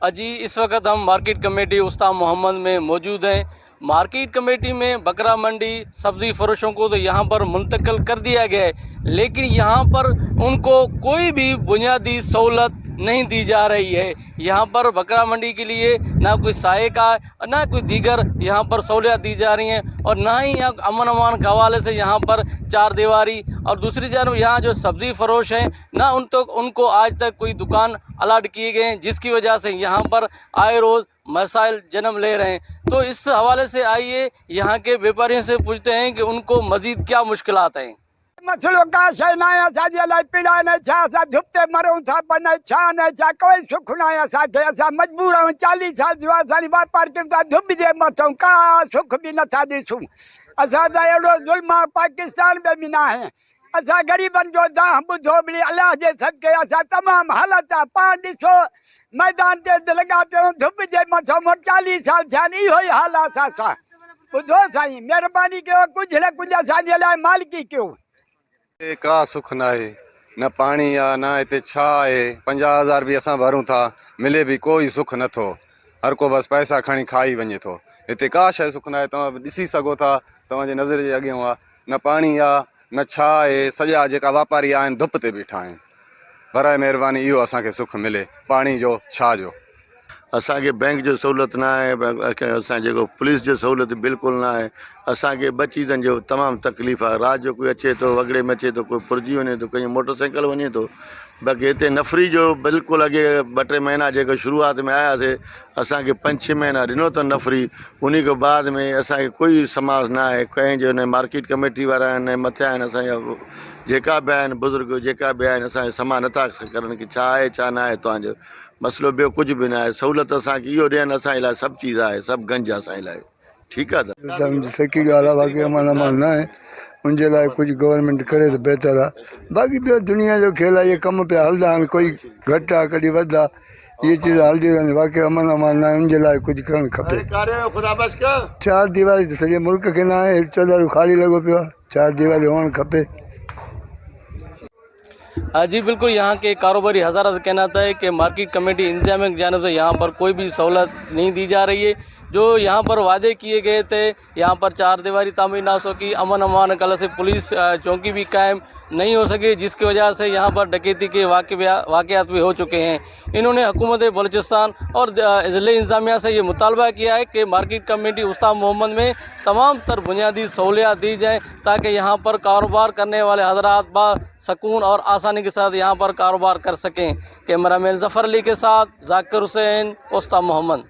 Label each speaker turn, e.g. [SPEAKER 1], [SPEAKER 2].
[SPEAKER 1] अजी इस वक्त हम market committee उस्ताद मोहम्मद में मौजूद हैं। मार्केट कमेटी में बकरा मंडी सब्ज़ी फरोशों को तो यहाँ पर मुंतकिल कर दिया गया है, लेकिन यहाँ पर उनको कोई भी बुनियादी सहूलत नहीं दी जा रही है। यहाँ पर बकरा मंडी के लिए ना कोई साए का ना कोई दीगर यहाँ पर सहूलियत दी जा रही हैं, और ना ही यहाँ अमन अमान के हवाले से यहाँ पर चार दीवारी, और दूसरी जानब यहाँ जो सब्ज़ी फरोश हैं ना उनको आज तक कोई दुकान अलाट किए गए हैं, जिसकी वजह से यहाँ पर आए रोज़ मसाइल जन्म ले रहे हैं। तो इस हवाले से आइए यहाँ के व्यापारियों से पूछते हैं कि उनको मज़ीद क्या मुश्किलात हैं।
[SPEAKER 2] मसलो का शे ना असांजे लाइ पीड़ा न छा, असां धुप्ते मरूं था पर न छा न छा, कोई सुख न आहे असांखे। असां मजबूर आहियूं, 40 साल जो असांजी वापार कयूं था धुप जे मथां, का सुख बि नथा ॾिसूं। असां त अहिड़ो ज़ुल्म पाकिस्तान में बि न आहे। असां ग़रीबनि जो दाह ॿुधो बि अलाह जे सदके असां तमामु हालत आहे। पाण ॾिसो मैदान ते लॻा पियूं धुप जे मथां, 40 साल थिया आहिनि, इहो ई हाल आहे असां सां। ॿुधो साईं, महिरबानी कयो, कुझु न कुझु असांजे लाइ मालिकी कयो।
[SPEAKER 3] का सुख ना है, न पानी आ न इते छा है। 50,000 भी असां भरूं था, मिले भी कोई सुख न थो। हर को बस पैसा खणी खाई वञे थो। इते का शइ सुख न आहे। तव्हां ॾिसी सघो था, तव्हांजे नज़र जे अॻियां आहे, न पानी आहे न छा आहे। सॼा जेका वापारी आहिनि धुप ते बीठा आहिनि। बराए महिरबानी इहो असांखे सुख मिले, पानी जो छा जो।
[SPEAKER 4] असांखे बैंक जो सहूलियत न आहे, असां जेको पुलिस जो सहूलियत बिल्कुलु न आहे। असांखे 2 चीज़नि जो तमामु तकलीफ़ आहे। राति जो कोई अचे थो वॻड़े में अचे थो, कोई पुरजी वञे थो, कोई मोटरसाइकिल वञे थो। बाक़ी हिते नफ़री जो बिल्कुलु अॻे 2-3 महीना जेको शुरूआत में आयासीं, असांखे 5-6 महीना ॾिनो अथनि नफ़री। उन खां बाद में असांखे कोई समाज न आहे। कंहिंजो न मार्केट कमेटी वारा आहिनि, मथे आहिनि असांजा जेका बि आहिनि बुज़ुर्ग, जेका बि आहिनि असांखे समा नथा करनि की छा आहे छा न आहे। तव्हांजो मसइलो ॿियो कुझु बि न आहे। सहूलियत असांखे इहो ॾियनि, असांजे लाइ सभु चीज़ आहे, सभु गंज आहे असांजे लाइ। ठीकु आहे त
[SPEAKER 5] सकी ॻाल्हि आहे। बाक़ी अमन अमान न आहे, उनजे लाइ कुझु गवर्नमेंट करे त बहितर आहे। बाक़ी ॿियो दुनिया जो खेल आहे, इहे कम पिया हलंदा आहिनि, कोई घटि आहे कॾहिं वधि आहे, इहे चीज़ हलंदी रहंदी। बाक़ी अमन अमान न आहे, उनजे लाइ कुझु करणु खपे। 4 दीवारी त सॼे मुल्क खे न आहे, चदर ख़ाली लॻो पियो आहे। 4 दीवारी हुअणु खपे।
[SPEAKER 1] जी बिल्कुल, यहाँ के कारोबारी हज़ारा का कहना था है कि मार्केट कमेटी इंतजामिया की जानिब से यहाँ पर कोई भी सहूलत नहीं दी जा रही है। जो यहाँ पर वादे किए गए थे, यहाँ पर 4 दीवारी तामीर ना हो सकी, अमन अमान कल से पुलिस चौकी भी कायम नहीं हो सकी, जिसकी वजह से यहाँ पर डकैती के वाक़यात भी हो चुके हैं। इन्होंने हुकूमत बलूचिस्तान और ज़िले इंतजामिया से ये मुतालबा किया है कि मार्केट कमेटी उस्ताद मोहम्मद में तमाम तर बुनियादी सहूलियात दी जाए, ताकि यहाँ पर कारोबार करने वाले हजरात बासकून और आसानी के साथ यहाँ पर कारोबार कर सकें। कैमरामैन ज़फ़र अली के साथ जाकिर हुसैन, उस्ताद मोहम्मद।